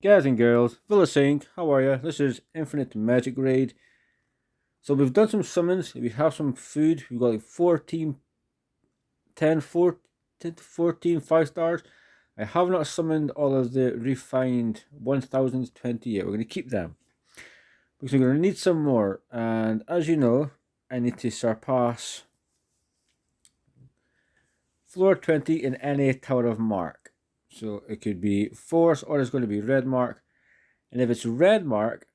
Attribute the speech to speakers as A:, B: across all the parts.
A: Guys and girls, Vilisink, how are you? This is Infinite Magicraid. So we've done some summons, we have some food, we've got like 14, 10, 14, 14 5 stars. I have not summoned all of the refined 1020 yet. We're going to keep them because we're going to need some more. And as you know, I need to surpass floor 20 in any Tower of Mark. So it could be Force or it's going to be Red Mark. And if it's Red Mark,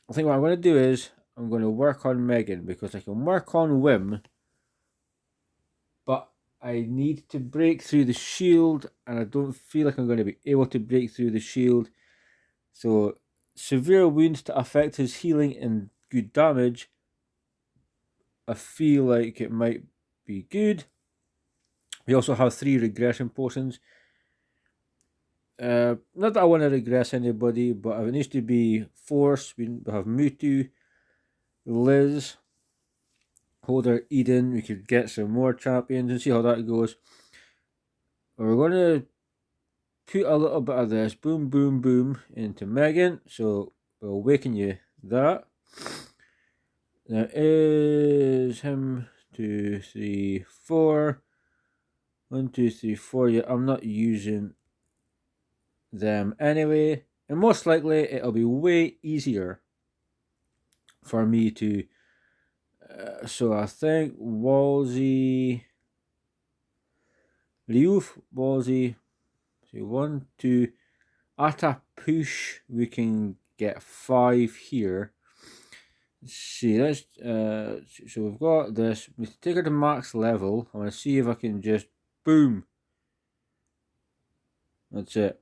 A: I think what I'm going to do is I'm going to work on Megan because I can work on Whim, but I need to break through the shield and I don't feel like I'm going to be able to break through the shield. So severe wounds to affect his healing and good damage. I feel like it might be good. We also have 3 regression potions. Not that I want to regress anybody, but if it needs to be Force, we have Mewtwo, Liz, Holder, Eden. We could get some more champions and see how that goes. We're going to put a little bit of this boom, boom, boom into Megan. So we'll awaken you that. There is him, 2, 3, 4. 1, 2, 3, 4. Yeah, I'm not using them anyway. And most likely it'll be way easier for me to. So I think Walsey, Liuf, Walsey. So 1, 2. At a push, we can get 5 here. Let's see, let's so we've got this. We take her to max level. I want to see if I can just boom. That's it.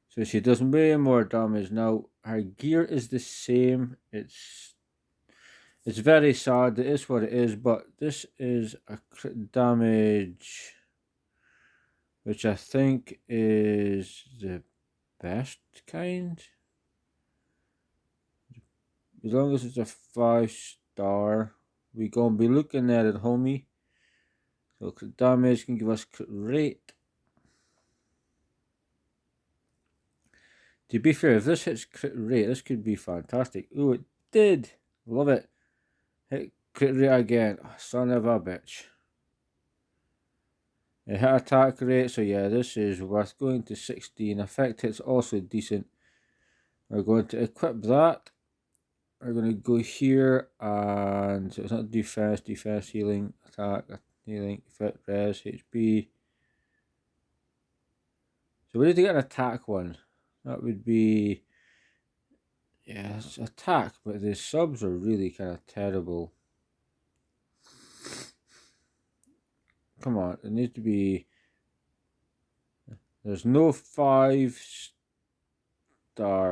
A: So she does way more damage. Now her gear is the same. It's very sad. It is what it is, but this is a crit damage, which I think is the best kind. As long as it's a 5-star, we're going to be looking at it, homie. So crit damage can give us crit rate. To be fair, if this hits crit rate, this could be fantastic. Oh, it did. Love it. Hit crit rate again. Oh, son of a bitch. It hit attack rate, so yeah, this is worth going to 16. Effect hit's also decent. We're going to equip that. We're going to go here, and so it's not defense, healing, attack, healing, effect, res, HP. So we need to get an attack one. That would be, yeah, it's attack, but the subs are really kind of terrible. Come on, it needs to be, there's no 5-star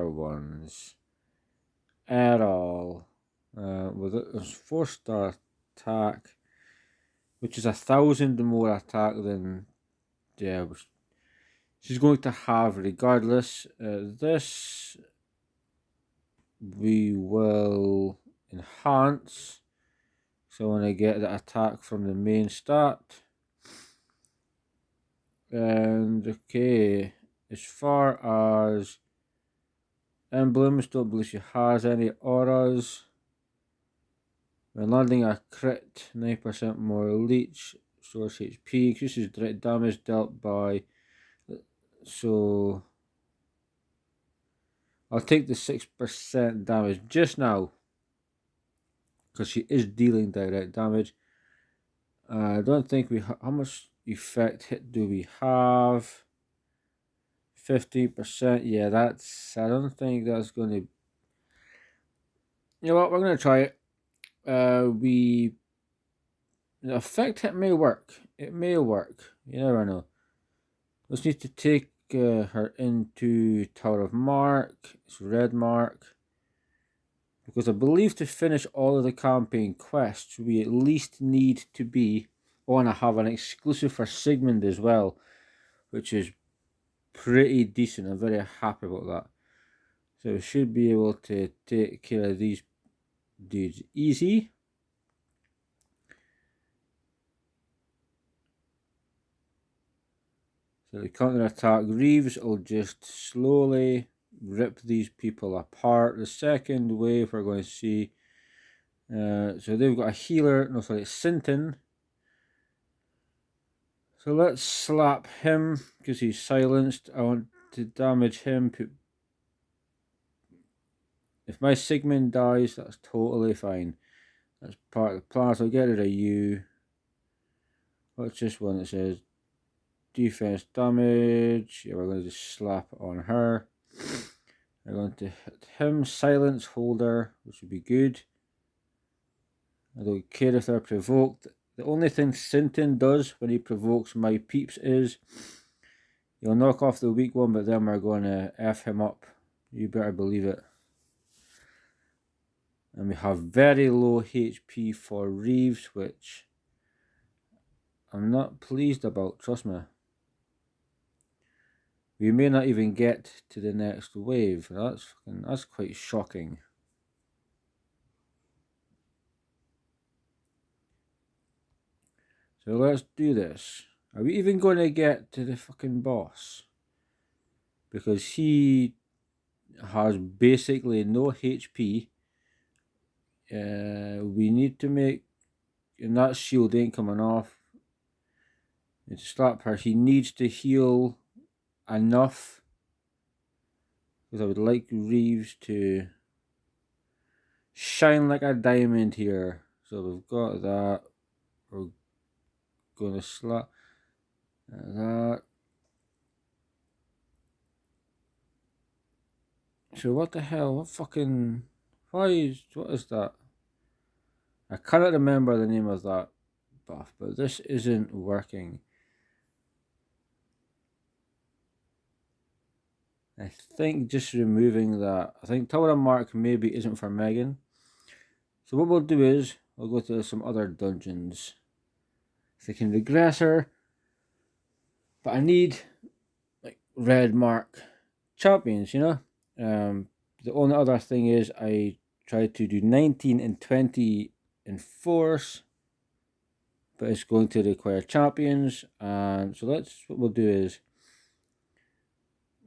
A: ones at all. With it, there's 4-star attack, which is 1,000 more attack than, yeah, she's going to have regardless. This we will enhance. So when I get the attack from the main stat. And okay, as far as emblems, don't believe she has any auras. When landing a crit, 9% more leech, source HP, increases direct damage dealt by. So I'll take the 6% damage just now because she is dealing direct damage. I don't think we how much effect hit do we have? 50%. Yeah, that's. I don't think that's going to. You know what? We're going to try it. The effect hit may work. It may work. You never know. Let's need to take her into Tower of Mark. It's Red Mark. Because I believe to finish all of the campaign quests, we at least need to be. Oh, and I have an exclusive for Sigmund as well, which is pretty decent. I'm very happy about that. So we should be able to take care of these dudes easy. So the counter attack, Reeves will just slowly rip these people apart. The second wave we're going to see, so they've got a healer, no sorry, Sinton. So let's slap him because he's silenced. I want to damage him. If my Sigmund dies, that's totally fine. That's part of the plan, so I'll get rid of you. What's this one that says defense damage? Yeah, we're going to just slap on her. We're going to hit him, silence holder, which would be good. I don't care if they're provoked. The only thing Sinton does when he provokes my peeps is he'll knock off the weak one, but then we're going to F him up. You better believe it. And we have very low HP for Reeves, which I'm not pleased about, trust me. We may not even get to the next wave. That's quite shocking. So let's do this. Are we even going to get to the fucking boss? Because he has basically no HP. We need to make... And that shield ain't coming off. To slap her, he needs to heal enough. Because I would like Reeves to shine like a diamond here. So we've got that. We're going to slap that. So what the hell? What fucking... What is that? I cannot remember the name of that buff, but this isn't working. I think just removing that. I think Tower of Mark maybe isn't for Megan. So what we'll do is we'll go to some other dungeons. If they can regress her. But I need like red mark champions, you know? The only other thing is I tried to do 19 and 20 in force, but it's going to require champions. And so what we'll do is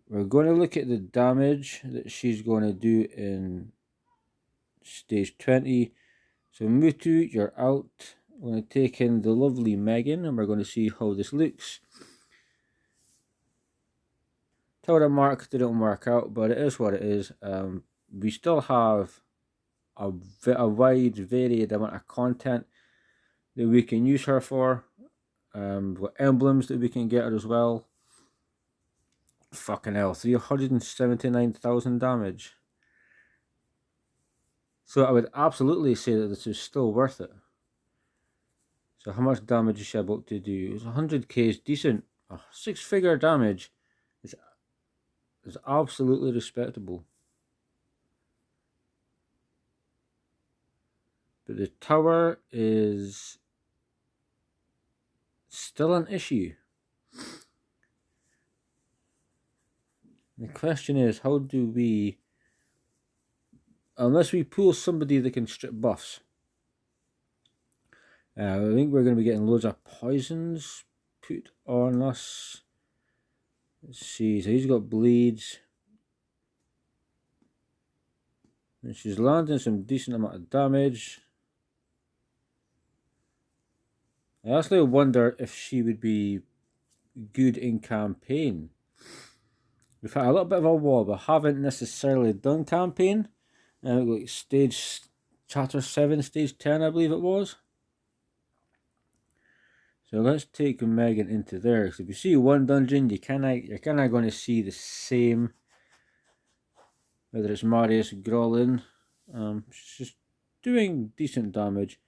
A: we're going to look at the damage that she's going to do in stage 20. So Mutu, you're out. I'm going to take in the lovely Megan and we're going to see how this looks. Tower of Mark didn't work out, but it is what it is. We still have a wide, varied amount of content that we can use her for. We've got emblems that we can get her as well. Fucking hell, 379,000 damage. So I would absolutely say that this is still worth it. So how much damage is she about to do? 100k is decent. 6-figure damage is absolutely respectable. But the tower is still an issue. The question is, how do we... Unless we pull somebody that can strip buffs. I think we're going to be getting loads of poisons put on us. Let's see, so he's got bleeds. And she's landing some decent amount of damage. I actually wonder if she would be good in campaign. We've had a little bit of a wall, but haven't necessarily done campaign. Like stage chapter 7, stage 10, I believe it was. So let's take Megan into there. So if you see one dungeon, you're kind of going to see the same. Whether it's Marius Grolin, she's just doing decent damage.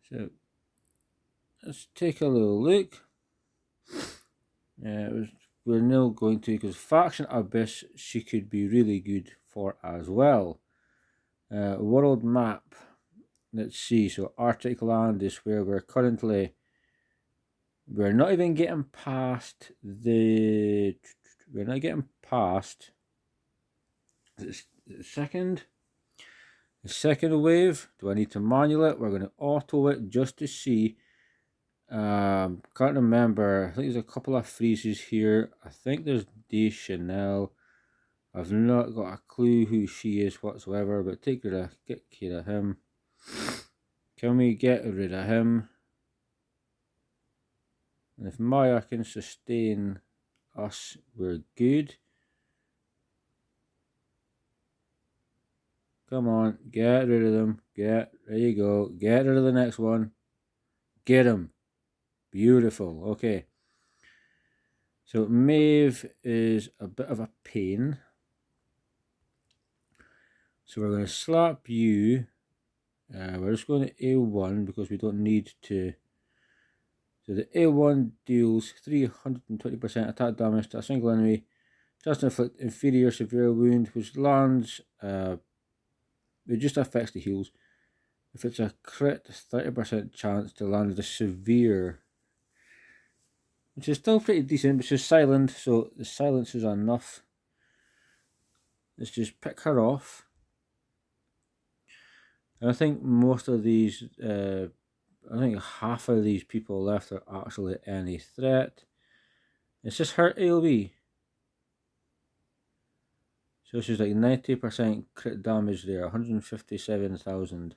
A: So let's take a little look. We're now going to, because Faction Abyss she could be really good for as well. World map. Let's see. So Arctic land is where we're currently. We're not even getting past the. We're not getting past. The second. The second wave, do I need to manual it? We're going to auto it just to see. Can't remember. I think there's a couple of freezes here. I think there's Deschanel. I've not got a clue who she is whatsoever, but get rid of him. Can we get rid of him? And if Maya can sustain us, we're good. Come on, get rid of them. There you go. Get rid of the next one. Get him. Beautiful. Okay. So Maeve is a bit of a pain. So we're going to slap you. We're just going to A1 because we don't need to. So the A1 deals 320% attack damage to a single enemy. Just inflict inferior severe wound, which lands. It just affects the heals. If it's a crit, 30% chance to land the severe, which is still pretty decent, but she's silent, so the silence is enough. Let's just pick her off. And I think most of these, I think half of these people left are actually any threat. It's just her AoE. So she's like 90% crit damage there, 157,000.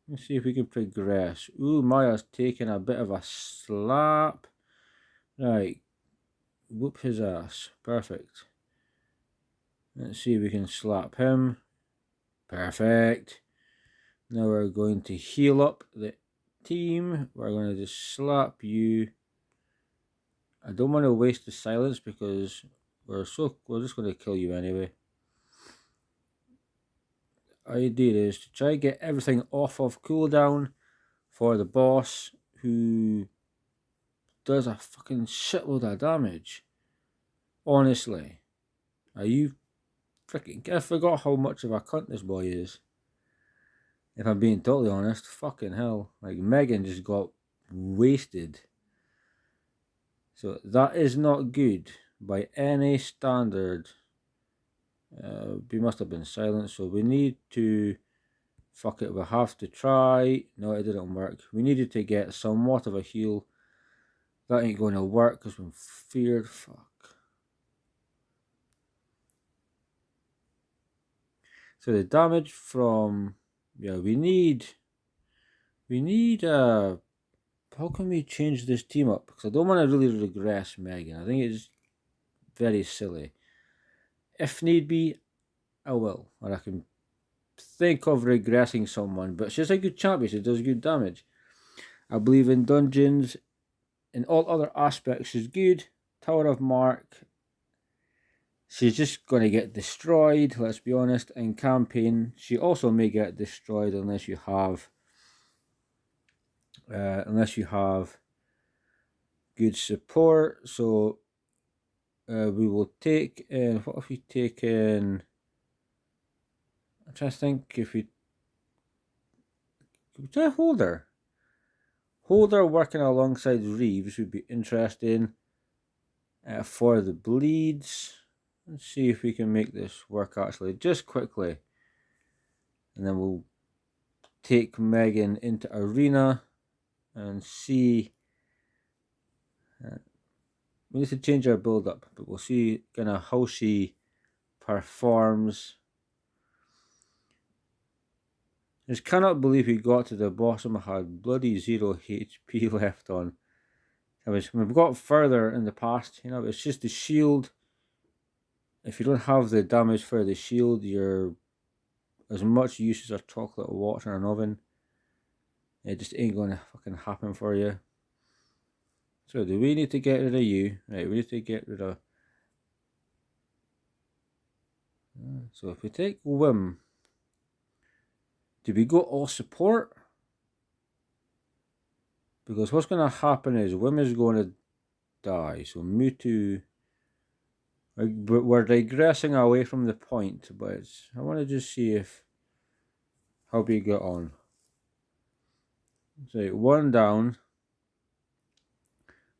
A: Let's see if we can progress. Ooh, Maya's taking a bit of a slap. Right. Whoop his ass. Perfect. Let's see if we can slap him. Perfect. Now we're going to heal up the team. We're going to just slap you. I don't want to waste the silence because we're just going to kill you anyway. Idea is to try to get everything off of cooldown for the boss, who does a fucking shitload of damage. Honestly. Are you freaking... I forgot how much of a cunt this boy is. If I'm being totally honest. Fucking hell. Like, Megan just got wasted. So that is not good by any standard. We must have been silent, so we need to... Fuck it, we have to try. No, it didn't work. We needed to get somewhat of a heal. That ain't going to work because we're feared. Fuck. So the damage from... Yeah, we need... How can we change this team up? Because I don't want to really regress Megan. I think it's very silly. If need be, I will. Or I can think of regressing someone. But she's a good champion. She does good damage. I believe in dungeons. In all other aspects, she's good. Tower of Mark. She's just going to get destroyed, let's be honest. In campaign, she also may get destroyed unless you have... good support. So we will take in... What if we take in... I'm trying to think if we... Could we try Holder? Holder working alongside Reeves would be interesting for the bleeds. Let's see if we can make this work actually, just quickly. And then we'll take Megan into Arena and see... we need to change our build up, but we'll see kind of how she performs. I just cannot believe we got to the bottom. I had bloody 0 HP left on. We've got further in the past, you know, it's just the shield. If you don't have the damage for the shield, you're as much use as a chocolate watch in an oven. It just ain't going to fucking happen for you. So do we need to get rid of you? Right, we need to get rid of... So if we take Wim, do we go all support? Because what's going to happen is Wim is going to die. So Mewtwo... We're digressing away from the point, but I want to just see how we get on. So 1 down.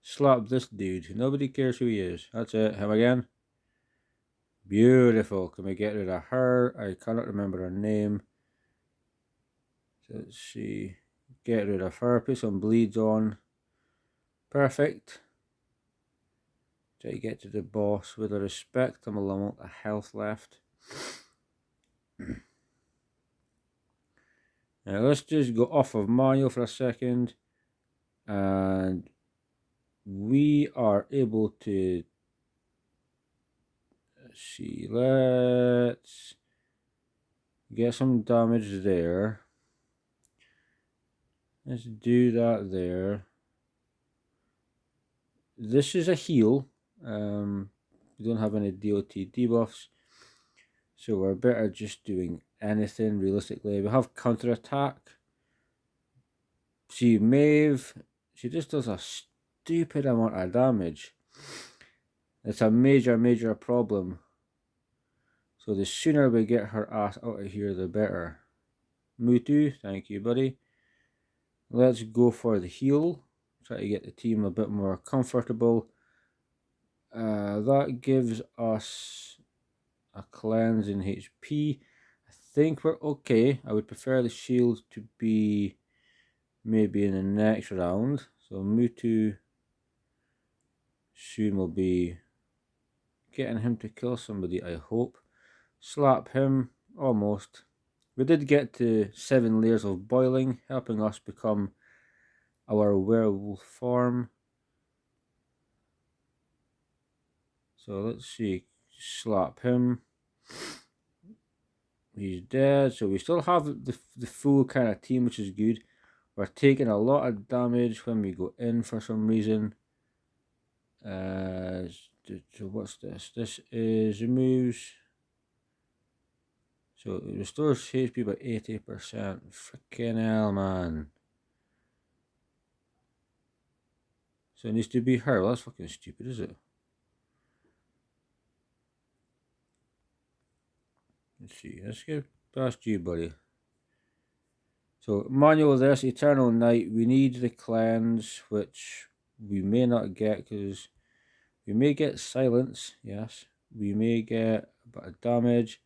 A: Slap this dude. Nobody cares who he is. That's it. Him again. Beautiful. Can we get rid of her? I cannot remember her name. So let's see. Get rid of her. Put some bleeds on. Perfect. Try to get to the boss with a respect. I'm a lot of health left. Now let's just go off of manual for a second. And we are able to, let's see, let's get some damage there. Let's do that there. This is a heal. We don't have any DOT debuffs, so we're better just doing anything realistically. We have counterattack. See, Maeve, she just does a stupid amount of damage. It's a major problem. So the sooner we get her ass out of here, the better. Mutu, thank you, buddy. Let's go for the heal. Try to get the team a bit more comfortable. That gives us a cleanse in HP. I think we're okay. I would prefer the shield to be maybe in the next round. So Mutu soon will be getting him to kill somebody, I hope. Slap him, almost. We did get to 7 layers of boiling, helping us become our werewolf form. So let's see, slap him. He's dead, so we still have the full kind of team, which is good. We're taking a lot of damage when we go in for some reason. So what's this? This is removes. So it restores HP by 80%. Freaking hell, man. So it needs to be her. Well, that's fucking stupid, is it? Let's see. Let's get past you, buddy. So manual this Eternal Night. We need the cleanse, which we may not get because we may get silence. Yes, we may get a bit of damage.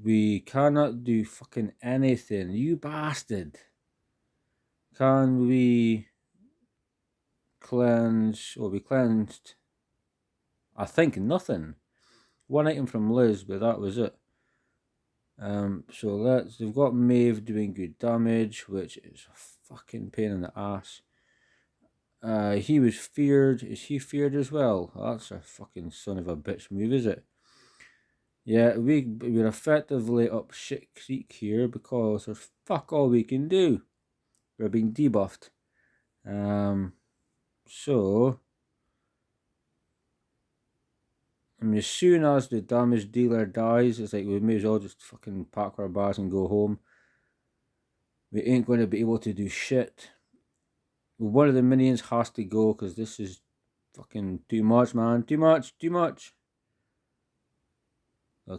A: We cannot do fucking anything. You bastard. Can we cleanse? Or we cleansed? I think nothing. One item from Liz, but that was it. So they've got Maeve doing good damage, which is a fucking pain in the ass. He was feared. Is he feared as well? Oh, that's a fucking son of a bitch move, is it? Yeah, we're effectively up shit creek here because there's fuck all we can do. We're being debuffed. So I mean, as soon as the damage dealer dies, it's like we may as well just fucking pack our bags and go home. We ain't going to be able to do shit. One of the minions has to go because this is fucking too much, man. Too much.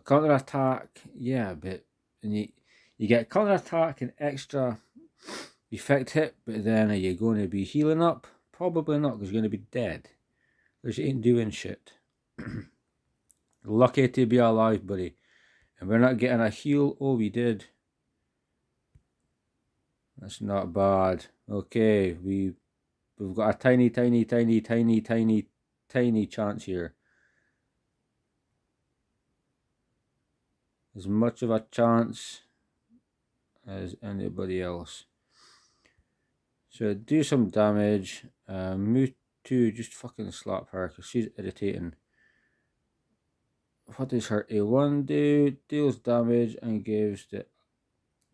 A: Counter attack, yeah, but and you get counter attack and extra effect hit, but then are you going to be healing up? Probably not, because you're going to be dead. Because you ain't doing shit. Lucky to be alive, buddy. And we're not getting a heal. Oh, we did. That's not bad. Okay, we've got a tiny chance here. As much of a chance as anybody else. So do some damage. Move to just fucking slap her because she's irritating. What does her A1 do? Deals damage and gives the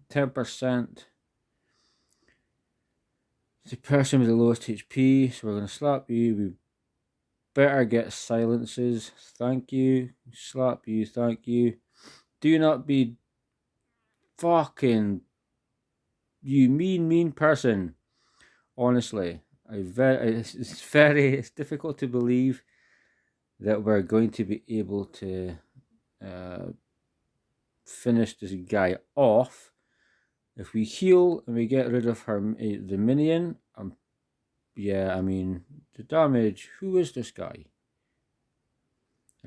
A: 10% the person with the lowest HP. So we're going to slap you. We better get silences. Thank you. Slap you. Thank you. Do not be fucking you mean person. Honestly, it's difficult to believe that we're going to be able to finish this guy off. If we heal and we get rid of her, the minion, yeah, I mean, the damage, who is this guy?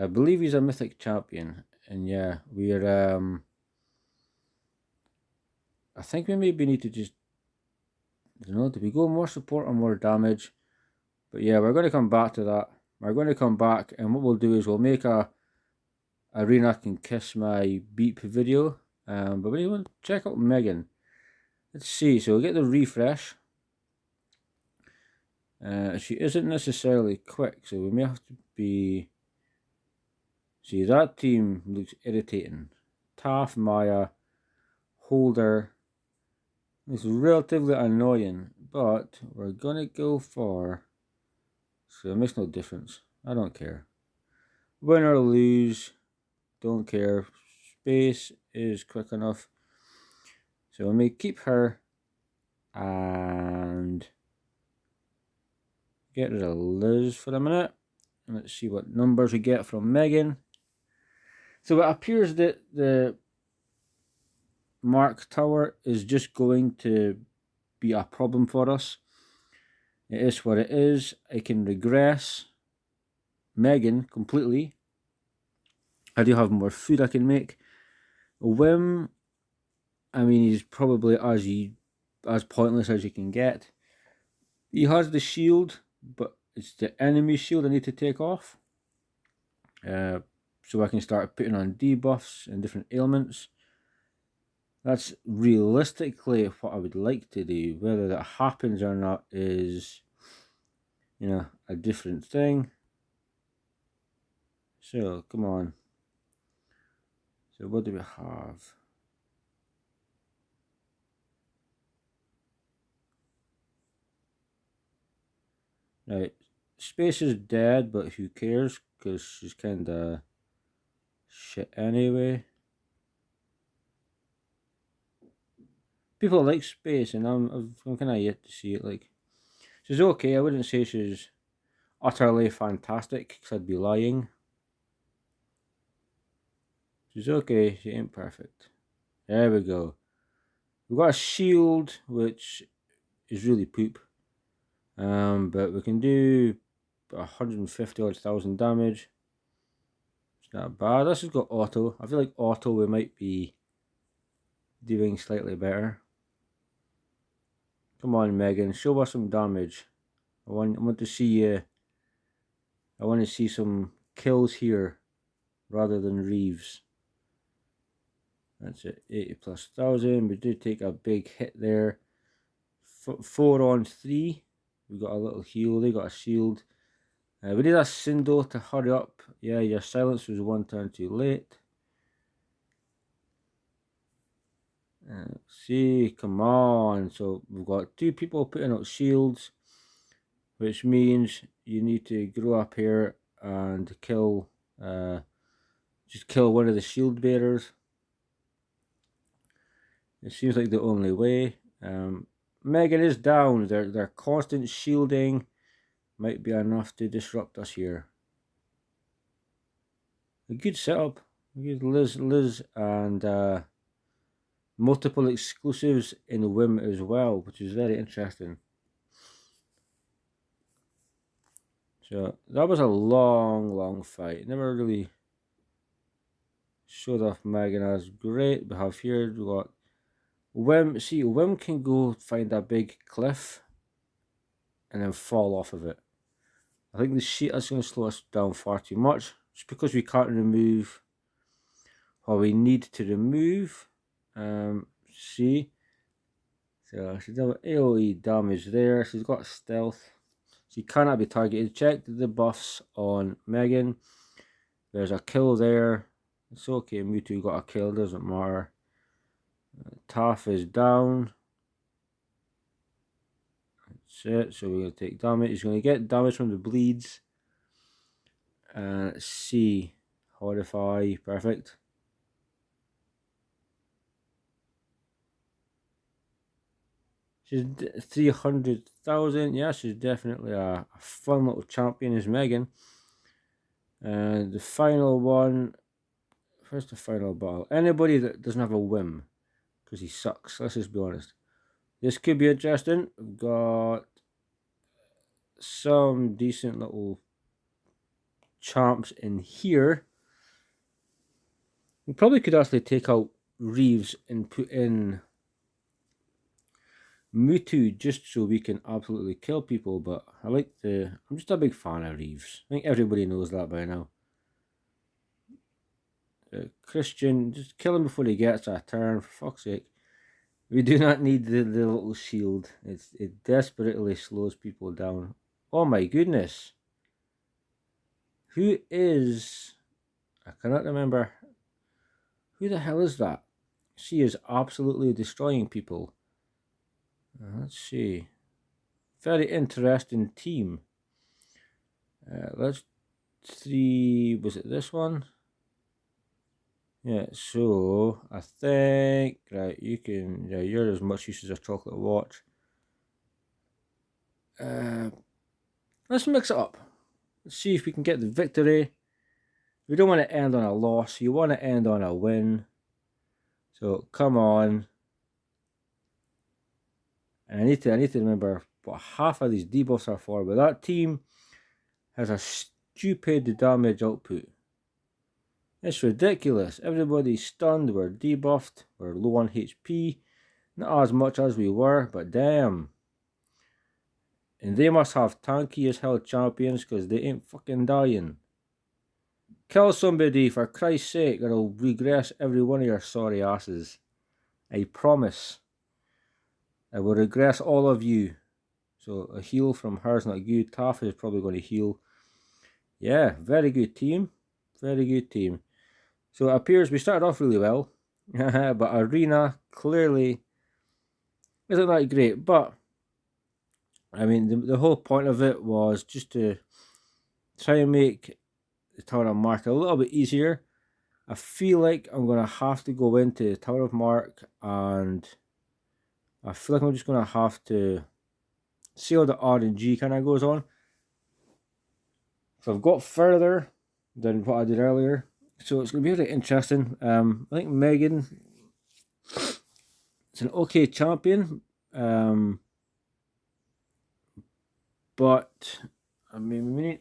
A: I believe he's a mythic champion. And yeah, we're I think we maybe need to just, I don't know, do we go more support or more damage? But yeah, we're going to come back to that. We're going to come back, and what we'll do is we'll make a Arena Can Kiss My Beep video. But we want to check out Megan. Let's see, so we'll get the refresh. She isn't necessarily quick, so we may have to be... See, that team looks irritating. Taff, Maya, Holder. It's relatively annoying, but we're gonna go for... So it makes no difference. I don't care. Win or lose, don't care. Space is quick enough. So we may keep her and get rid of Liz for a minute. And let's see what numbers we get from Megan. So it appears that the Mark Tower is just going to be a problem for us. It is what it is. I can regress Megan completely. I do have more food I can make. Whim, I mean, he's probably as pointless as you can get. He has the shield, but it's the enemy shield I need to take off. So I can start putting on debuffs and different ailments. That's realistically what I would like to do. Whether that happens or not is, you know, a different thing. So, come on. So what do we have? Right, Space is dead, but who cares? Because she's kind of shit anyway. People like Space, and I'm kind of yet to see it. Like, she's okay. I wouldn't say she's utterly fantastic, because I'd be lying. She's okay. She ain't perfect. There we go. We've got a shield, which is really poop. But we can do 150 odd thousand damage. It's not bad. This has got auto. I feel like auto we might be doing slightly better. Come on, Megan, show us some damage. I want to see you. I want to see some kills here rather than Reeves. That's it, 80 plus 1,000. We did take a big hit there. 4 on 3. We got a little heal. They got a shield. We did a Sindo to hurry up. Yeah, your silence was 1 turn too late. Let's see, come on. So we've got 2 people putting out shields, which means you need to grow up here and kill, just kill one of the shield bearers. It seems like the only way. Megan is down. Their constant shielding might be enough to disrupt us here. A good setup. Good Liz and multiple exclusives in Wim as well, which is very interesting. So that was a long fight. Never really showed off Megan as great. We have here, we got Wim. See, Wim can go find a big cliff and then fall off of it. I think the sheet is going to slow us down far too much, just because we can't remove what we need to remove. See, so she's done AoE damage there. She's got stealth. She cannot be targeted. Check the buffs on Megan. There's a kill there. It's okay, Mewtwo got a kill, doesn't matter. Taff is down. That's it, so we're going to take damage. He's going to get damage from the bleeds. C. Horrify, perfect. She's 300,000. Yeah, she's definitely a fun little champion, is Megan. And the final one. Where's the final battle? Anybody that doesn't have a whim, because he sucks. Let's just be honest. This could be interesting. We've got some decent little champs in here. We probably could actually take out Reeves and put in Mutu just so we can absolutely kill people, but I'm just a big fan of Reeves. I think everybody knows that by now. Christian, just kill him before he gets a turn, for fuck's sake. We do not need the little shield. It desperately slows people down. Oh my goodness. Who is... I cannot remember. Who the hell is that? She is absolutely destroying people. Let's see. Very interesting team. Let's see. Was it this one? Yeah, so I think, right, you can, yeah, you're as much use as a chocolate watch. Let's mix it up. Let's see if we can get the victory. We don't want to end on a loss. You want to end on a win. So come on. And I need to remember what half of these debuffs are for. But that team has a stupid damage output. It's ridiculous. Everybody's stunned. We're debuffed. We're low on HP. Not as much as we were, but damn. And they must have tanky as hell champions because they ain't fucking dying. Kill somebody for Christ's sake or I'll regress every one of your sorry asses. I promise. I will regress all of you. So a heal from her's not good. Taff is probably going to heal. Yeah, very good team. Very good team. So it appears we started off really well. But Arena clearly isn't that great. But I mean, the whole point of it was just to try and make the Tower of Mark a little bit easier. I feel like I'm going to have to go into the Tower of Mark and I feel like I'm just going to have to see how the RNG kind of goes on. So I've got further than what I did earlier. So it's going to be really interesting. I think Megan is an okay champion. But I mean,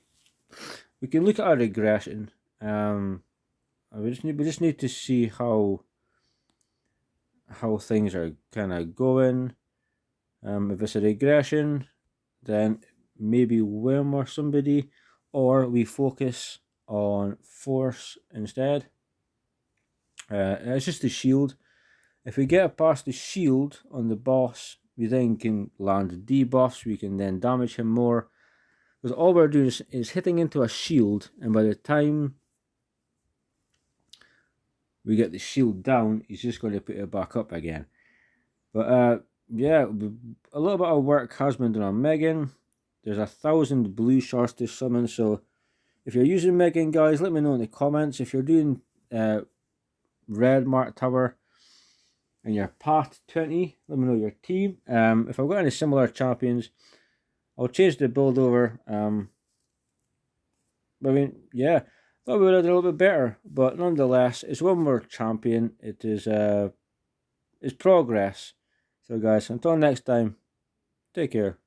A: we can look at our regression. We just need to see how things are kind of going. If it's a regression, then maybe Wim or somebody, or we focus on force instead. It's just the shield. If we get past the shield on the boss, we then can land debuffs. We can then damage him more. Because all we're doing is hitting into a shield, and by the time we get the shield down, he's just going to put it back up again. But yeah, a little bit of work has been done on Megan. There's 1,000 blue shards to summon, so if you're using Megan, guys, let me know in the comments. If you're doing Red Mark Tower and you're past 20, let me know your team. If I've got any similar champions, I'll change the build over. I mean, yeah, thought we would have done a little bit better, but nonetheless, it's one more champion. It is it's progress. So guys, until next time, take care.